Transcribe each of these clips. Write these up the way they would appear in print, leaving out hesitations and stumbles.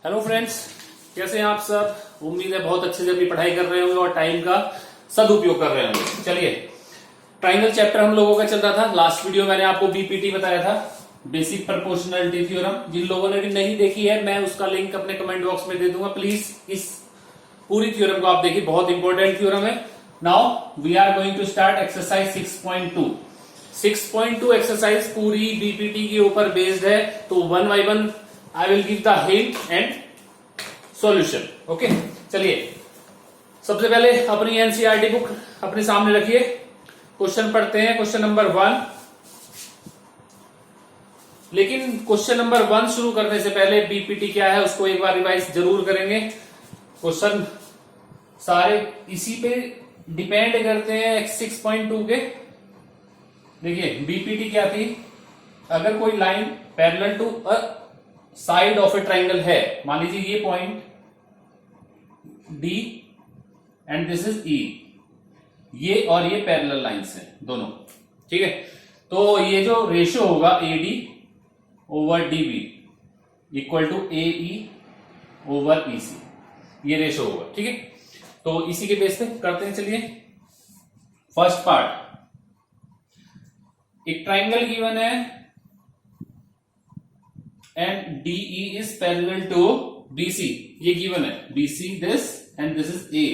Hello friends, कैसे हैं आप सब। उम्मीद है बहुत अच्छे से अपनी पढ़ाई कर रहे होंगे और टाइम का सदुपयोग कर रहे होंगे। चलिए, ट्राइंगल चैप्टर हम लोगों का चल रहा था। लास्ट वीडियो मैंने आपको बीपीटी बताया था, बेसिक प्रोपोर्शनलिटी थ्योरम। जिन लोगों ने नहीं देखी है, मैं उसका लिंक अपने कमेंट बॉक्स में दे दूंगा। प्लीज इस पूरी थ्योरम को आप देखिए, बहुत इंपॉर्टेंट थ्योरम है। Now we are going to start exercise 6.2। 6.2 exercise पूरी बीपीटी के ऊपर बेस्ड है, तो one by one I will give the hint and solution. Okay, चलिए सबसे पहले अपनी एनसीईआरटी बुक अपने सामने रखिए। क्वेश्चन पढ़ते हैं, क्वेश्चन नंबर 1। लेकिन क्वेश्चन नंबर 1 शुरू करने से पहले बीपीटी क्या है उसको एक बार रिवाइज जरूर करेंगे। क्वेश्चन सारे इसी पे डिपेंड करते हैं 6.2 के। देखिए बीपीटी क्या थी, अगर कोई line parallel to a side of a triangle है, मान लीजिए ये point D and this is E, ये और ये पैरेलल लाइंस हैं दोनों, ठीक है। तो ये जो रेशियो होगा AD over DB equal to AE over EC, ये रेशियो होगा, ठीक है। तो इसी के बेस पे करते हैं। चलिए फर्स्ट पार्ट, एक ट्राइंगल गिवन है and DE is parallel to BC, ये गिवन है। BC this and this is A.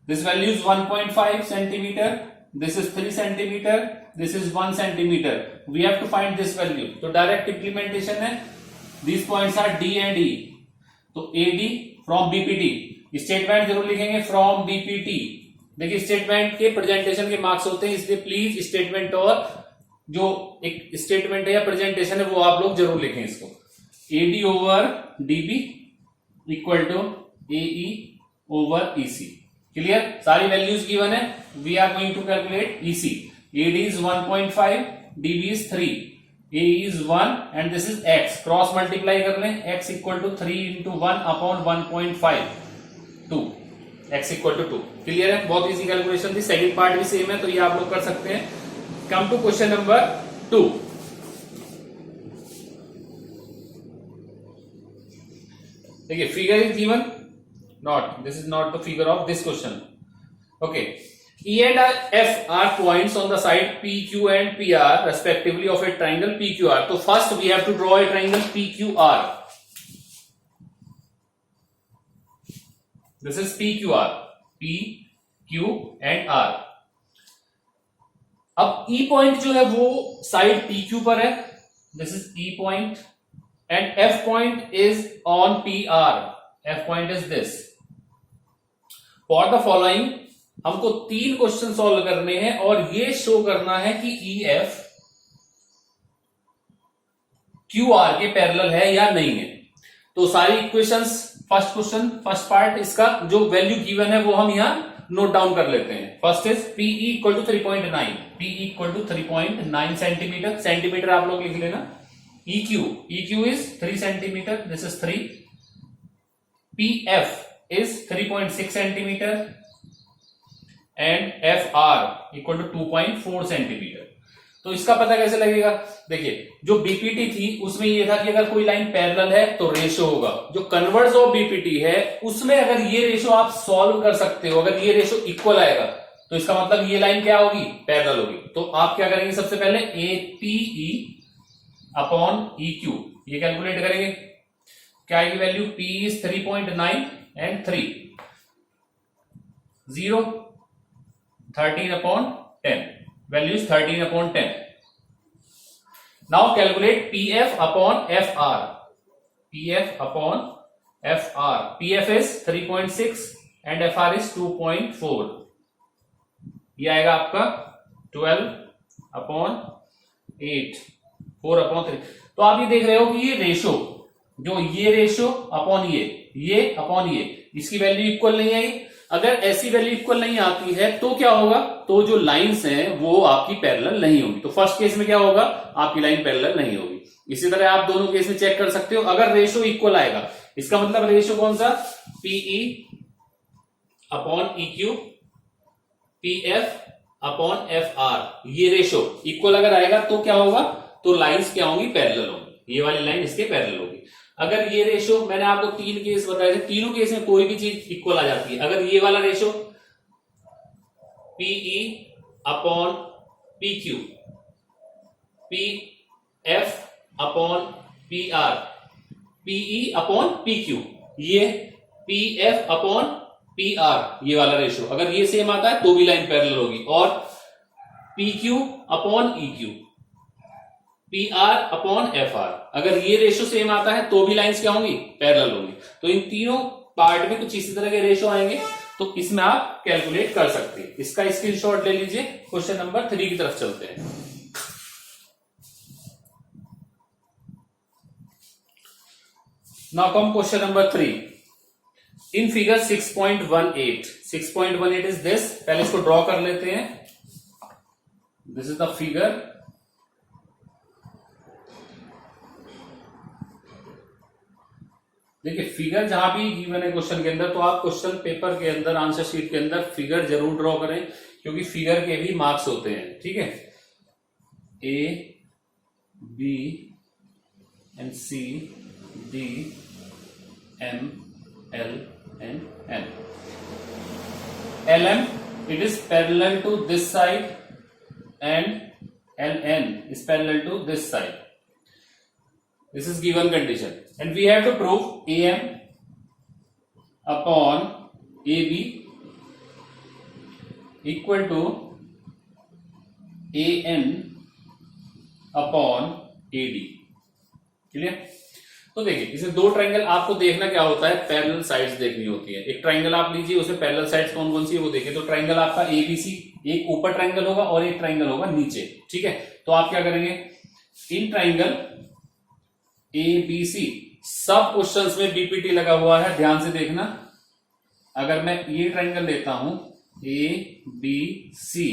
This value is 1.5 centimeter, this is 3 centimeter, this is 1 centimeter. We have to find this value. तो direct implementation है। These points are D and E. तो AD from BPT, statement जरूर लिखेंगे from BPT। देखिए statement के presentation के marks होते हैं, इसलिए प्लीज स्टेटमेंट और जो एक स्टेटमेंट है या प्रेजेंटेशन है वो आप लोग जरूर लिखें इसको। AD over DB equal to AE over EC। Clear, सारी वैल्यूज गिवन है। We are going to calculate EC। AD is 1.5, DB is 3, AE is 1 and this is X। Cross multiply कर लें, X equal to 3 into 1 upon 1.5, 2, X equal to 2। Clear है, बहुत easy calculation थी। Second part भी same है, तो ये आप लोग कर सकते हैं। कम टू क्वेश्चन नंबर 2। देखिए figure is given, not this is not the figure of this question. Okay, E and F are points on the side PQ and PR respectively of a triangle PQR. तो first we have to draw a triangle PQR. This is PQR, P, Q and R. अब E point जो है वो side PQ पर है, this is E point, and F point is on PR। F point is this. For the following हमको 3 question solve करने हैं और ये शो करना है कि EF QR के पैरेलल है या नहीं है। तो सारी equations, first question, first part, इसका जो वैल्यू गिवन है वो हम यहां नोट डाउन कर लेते हैं। First is PE equal to 3.9, PE equal to 3.9 centimetre. Centimetre आप लोग लिख लेना। EQ is 3 centimeter, this is 3. PF is 3.6 centimeter and FR equal to 2.4 centimeter. तो इसका पता कैसे लगेगा? देखिए जो बीपीटी थी उसमें ये था कि अगर कोई लाइन पैरेलल है तो रेशियो होगा। जो कन्वर्स ऑफ बीपीटी है उसमें अगर ये रेशियो आप सॉल्व कर सकते हो, अगर ये रेशियो इक्वल आएगा तो इसका मतलब ये लाइन क्या होगी? पैरेलल होगी। तो आप क्या करेंगे, सबसे पहले APE अपॉन EQ ये कैलकुलेट करेंगे। क्या आएगी value? P is 3.9 and 3, 0, 13 upon 10, value is 13 upon 10। Now calculate PF upon FR। PF upon FR, PF is 3.6 and FR is 2.4। ये आएगा आपका 12 अपॉन 8, 4 अपॉन 3। तो आप ये देख रहे हो कि ये रेशो, जो ये रेशो अपॉन ये अपॉन ये, इसकी वैल्यू इक्वल नहीं आई। अगर ऐसी वैल्यू इक्वल नहीं आती है तो क्या होगा? तो जो लाइंस हैं वो आपकी पैरेलल नहीं होगी। तो फर्स्ट केस में क्या होगा? आपकी लाइन पैरेलल नहीं होगी। इसी तरह आप दोनों केस में चेक कर सकते हो। अगर रेशो इक्वल आएगा, इसका मतलब रेशो कौन सा? PE upon EQ, PF upon FR, ये रेशो इक्वल अगर आएगा तो क्या होगा? तो लाइंस क्या होंगी? पैरेलल होंगी। ये वाली लाइन इसके पैरेलल होगी। अगर ये रेशो, मैंने आपको 3 केस बताए थे, तीनों केस में कोई भी चीज इक्वल आ जाती है। अगर ये वाला ratio PE upon PQ, PF upon PR, PE upon PQ, ये PF अपॉन PR, ये वाला रेशो अगर ये सेम आता है तो भी लाइन पैरेलल होगी। और PQ upon EQ, PR upon FR, अगर ये रेशो सेम आता है तो भी लाइंस क्या होंगी, पैरेलल होंगी। तो इन तीनों पार्ट में कुछ इसी तरह के रेशो आएंगे, तो इसमें आप कैलकुलेट कर सकते हैं। इसका स्क्रीनशॉट ले लीजिए। क्वेश्चन नंबर 3 की तरफ चलते हैं। Now come question number 3 in figure 6.18। 6.18 is this, पहले इसको ड्रॉ कर लेते हैं। This is the figure. देखिए फिगर जहां भी गिवन है क्वेश्चन के अंदर, तो आप क्वेश्चन पेपर के अंदर, आंसर शीट के अंदर फिगर जरूर ड्रॉ करें, क्योंकि फिगर के भी मार्क्स होते हैं। ठीक है, A, B and C, D, M, L and N. LM, it is parallel to this side and LN is parallel to this side. This is given condition and we have to prove AM upon AB equal to AN upon AD. Clear? तो देखिए इसमें दो triangle, आपको देखना क्या होता है, parallel sides देखनी होती है। एक ट्राइंगल आप लीजिए, उसमें पैरेलल साइड्स कौन कौन सी है वो देखिए। तो ट्राइंगल आपका ABC, एक ऊपर ट्राइंगल होगा और एक ट्राइंगल होगा नीचे। ठीक है, तो आप क्या करेंगे, इन ट्राइंगल ABC सब क्वेश्चंस में BPT लगा हुआ है, ध्यान से देखना। अगर मैं ये ट्राइंगल लेता हूं ABC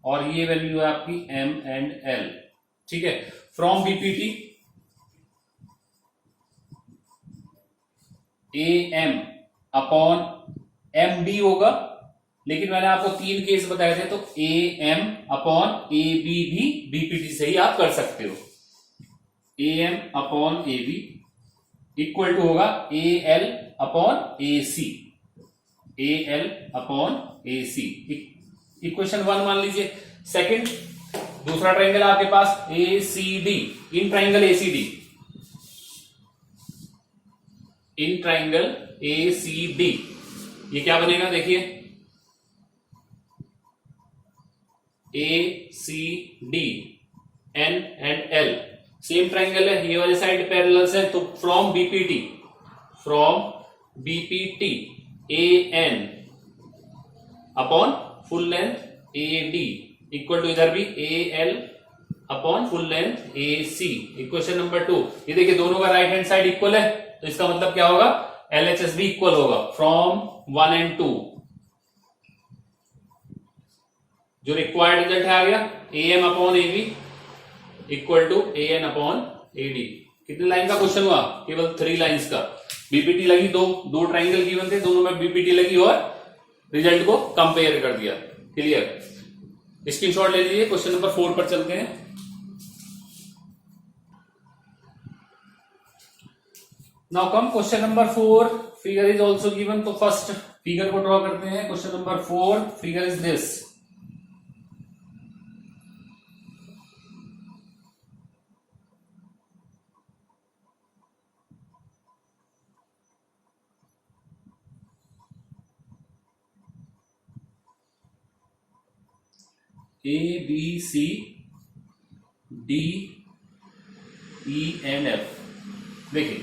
और ये वैल्यू है आपकी M and L। ठीक है, from BPT AM upon MD होगा, लेकिन मैंने आपको 3 केस बताए थे, तो AM अपॉन AB भी BPT से ही आप कर सकते हो। AM upon AB equal to होगा AL upon AC, AL upon AC। Equation 1 मान लीजिए। सेकंड, दूसरा ट्राइंगल आपके पास ACD, in triangle ACD, in triangle ACD ये क्या बनेगा, देखिए ACD N and L same triangle है, ये वाली साइड पैरेलल्स है, तो from BPT AN upon full length AD equal to इधर भी AL upon full length AC। Equation number 2, ये देखिए दोनों का राइट हैंड साइड इक्वल है, तो इसका मतलब क्या होगा, LHS भी इक्वल होगा फ्रॉम 1 and 2। जो रिक्वायर्ड रिजल्ट है आ गया, AM upon AB equal to AN upon AD। कितने लाइन का क्वेश्चन हुआ, केवल 3 लाइंस का। BPT लगी, दो ट्राइंगल गिवन थे, दोनों में BPT लगी और रिजल्ट को कंपेयर कर दिया। क्लियर? स्क्रीनशॉट ले लीजिए। क्वेश्चन नंबर 4 पर चलते हैं। Now come question number 4, figure is also given. तो फर्स्ट फिगर को ड्रॉ करते हैं। Question number 4, figure is this. ABC DE and F। देखिए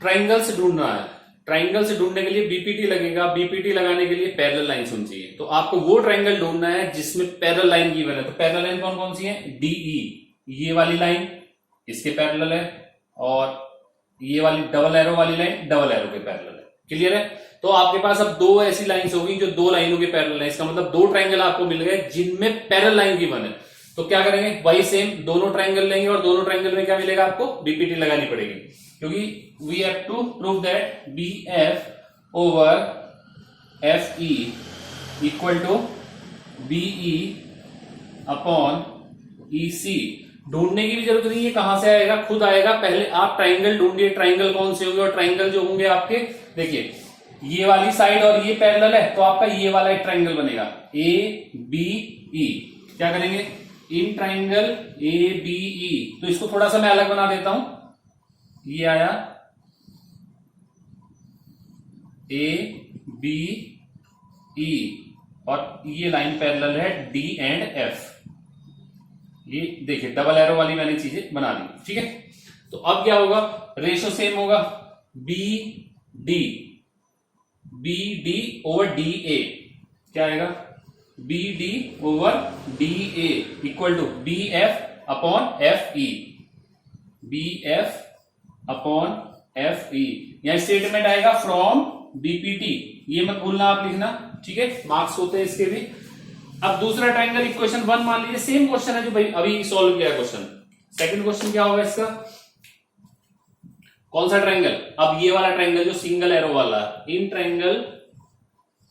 ट्राइंगल से ढूंढना है, ट्राइंगल से ढूंढने के लिए BPT लगेगा, BPT लगाने के लिए पैरेलल लाइंस होनी चाहिए। तो आपको वो ट्राइंगल ढूंढना है जिसमें पैरेलल लाइन गिवन है। तो पैरेलल लाइन कौन कौन सी है, DE, ये वाली लाइन इसके पैरेलल है, और ये वाली डबल एरो वाली लाइन डबल एरो के पैरेलल है। क्लियर है? तो आपके पास अब 2 ऐसी लाइंस होगी जो 2 लाइनों के पैरेलल है। इसका मतलब 2 ट्राइंगल आपको मिल गए जिनमें पैरेलल लाइन गिवन है। तो क्या करेंगे, वही सेम दोनों ट्राइंगल लेंगे और दोनों ट्राइंगल में क्या मिलेगा, आपको BPT लगानी पड़ेगी, क्योंकि we have to prove that BF over FE equal to BE upon EC। ढूंढने की भी जरूरत नहीं है, कहां से आएगा, खुद आएगा। पहले आप ट्राइंगल ढूंढिए, ट्राइंगल कौन से होंगे, और ट्राइंगल जो होंगे आपके, देखिए ये वाली साइड और ये पैरेलल है, तो आपका ये वाला एक ट्राइंगल बनेगा ए बी ई। क्या करेंगे, in triangle A B E. तो इसको थोड़ा सा मैं अलग बना देता हूं, ये आया ए बी ई और ये लाइन पैरेलल है डी एंड एफ। ये देखिए डबल एरो वाली मैंने चीजें बना दी, ठीक है। तो अब क्या होगा, रेशो सेम होगा, B D over D A. क्या आएगा, B D over D A equal to B F upon F E, B F upon F E. यह स्टेटमेंट आएगा फ्रॉम बीपीटी, ये मत भूलना आप लिखना, ठीक है, मार्क्स होते हैं इसके भी। अब दूसरा ट्राइंगल इक्वेशन 1 मान लीजिए, सेम क्वेश्चन है जो भाई अभी सॉल्व किया क्वेश्चन। सेकंड क्वेश्चन क्या होगा इसका, कौन सा ट्राइंगल, अब ये वाला ट्राइंगल जो सिंगल एरो वाला, in triangle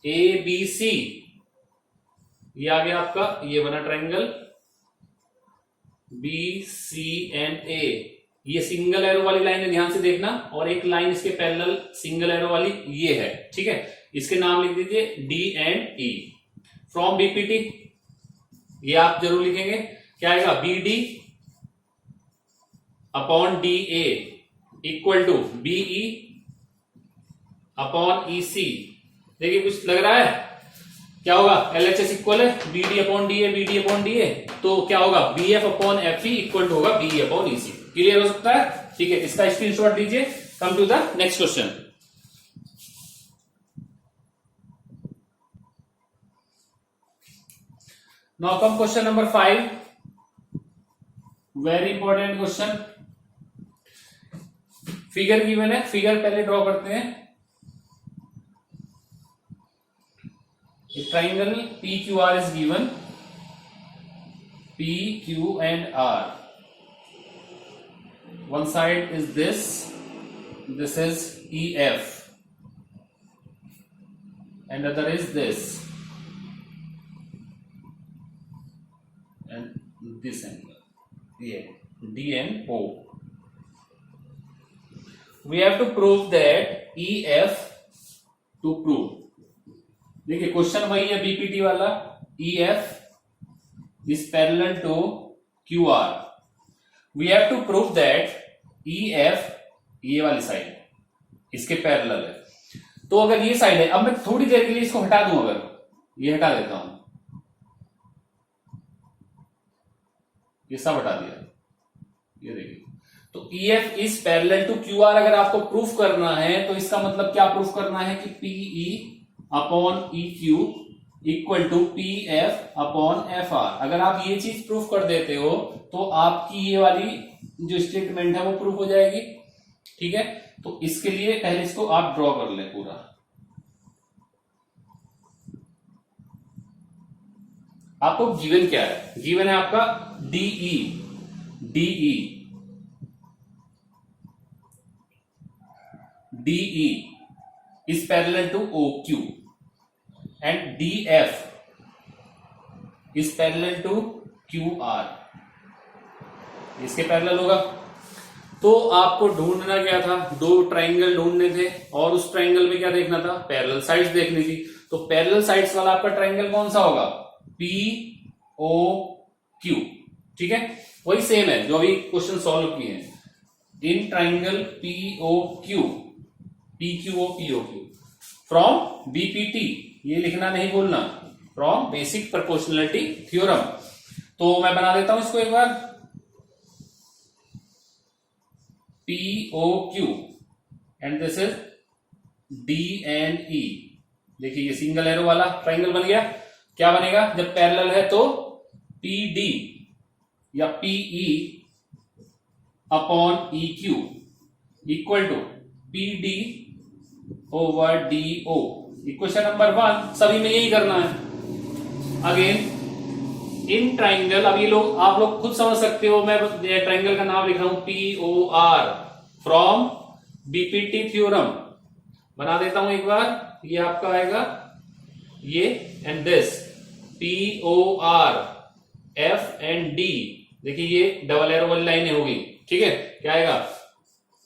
A B C, ये आ गया आपका, ये बना ट्राइंगल बी सी एंड ए। ये सिंगल एरो वाली लाइन है, ध्यान से देखना, और एक लाइन इसके पैरेलल सिंगल एरो वाली ये है, ठीक है। इसके नाम लिख दीजिए D and E. From BPT ये आप जरूर लिखेंगे, क्या आएगा, B D upon D A equal to BE upon E C. देखिए कुछ लग रहा है, क्या होगा, एलएचएस इक्वल है B D upon D A, B D upon D A, तो क्या होगा, B F upon F E equal to होगा B upon E C. Clear हो सकता है, ठीक है, इसका स्क्रीनशॉट लीजिए। कम to the next question. Now come question number 5, very important question. Figure given है, फिगर पहले ड्रॉ करते हैं। A triangle PQR is given, P, Q and R. One side is this is EF, and other is this, and this angle, yeah, D and O. We have to prove that EF to prove. देखिए question वही है BPT वाला, E F is parallel to Q R. We have to prove that E F, ये वाली side इसके parallel है। तो अगर ये साइड है, अब मैं थोड़ी देर के लिए इसको हटा दूं, अगर ये हटा देता हूं, ये सब हटा दिया, ये देखिए, तो E F is parallel to Q R. अगर आपको प्रूफ करना है तो इसका मतलब क्या प्रूफ करना है कि PE upon E Q equal to P F upon F R. अगर आप ये चीज प्रूफ कर देते हो तो आपकी ये वाली जो स्टेटमेंट है वो प्रूफ हो जाएगी, ठीक है। तो इसके लिए पहले इसको आप ड्रॉ कर ले पूरा। आपको गिवन क्या है, गिवन है आपका DE, DE DE is parallel to OQ and DF is parallel to QR, इसके पैरेलल होगा। तो आपको ढूंढना क्या था, दो ट्राइंगल ढूंढने थे और उस ट्राइंगल में क्या देखना था, पैरेलल साइड्स देखनी थी। तो पैरेलल साइड्स वाला आपका ट्राइंगल कौन सा होगा, POQ, ठीक है, वही सेम है जो अभी क्वेश्चन सॉल्व किए हैं। In triangle POQ, PQO POQ from BPT, ये लिखना नहीं भूलना, फ्रॉम बेसिक प्रोपोर्शनलिटी थ्योरम। तो मैं बना देता हूं इसको एक बार, POQ and this is D and E। देखिए ये सिंगल एरो वाला ट्राइंगल बन गया। क्या बनेगा, जब पैरेलल है तो PD या PE upon EQ equal to PD over DO। Equation number 1 सभी में यही करना है। अगेन इन ट्राइंगल, अब ये लोग आप लोग खुद समझ सकते हो, मैं ट्राइंगल का नाम लिख रहा हूं POR फ्रॉम बीपीटी थ्योरम। बना देता हूं एक बार, ये आपका आएगा ये and this POR F and D देखिए ये डबल एरो वाली लाइनें होगी, ठीक है। क्या आएगा,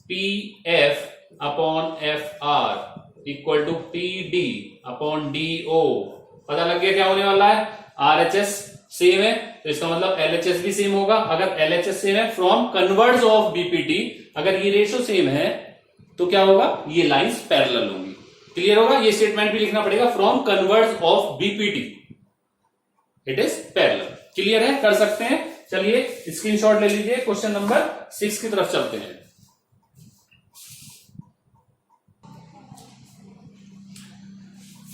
P F upon F R equal to P D upon D O. पता लग गया क्या होने वाला है, आर एच एस सेम है तो इसका मतलब एल एच एस भी सेम होगा। अगर एल एच एस सेम है फ्रॉम कन्वर्ज ऑफ बीपीटी, अगर ये रेशो सेम है तो क्या होगा, ये लाइंस पैरेलल होंगी। क्लियर होगा, ये स्टेटमेंट भी लिखना पड़ेगा, from converse of BPT it is parallel. Clear है, कर सकते हैं। चलिए स्क्रीनशॉट ले लीजिए, क्वेश्चन नंबर 6 की तरफ चलते हैं।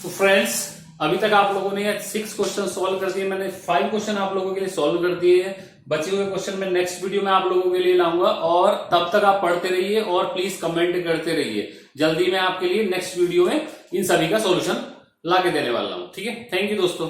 तो फ्रेंड्स अभी तक आप लोगों ने 6 क्वेश्चन सॉल्व कर दिए, मैंने 5 क्वेश्चन आप लोगों के लिए सॉल्व कर दिए हैं। बचे हुए क्वेश्चन में नेक्स्ट वीडियो में आप लोगों के लिए लाऊंगा, और तब तक आप पढ़ते रहिए और प्लीज कमेंट करते रहिए। जल्दी मैं आपके लिए नेक्स्ट वीडियो में इन सभी का सॉल्यूशन लाके देने वाला हूं, ठीक है। थैंक यू दोस्तों।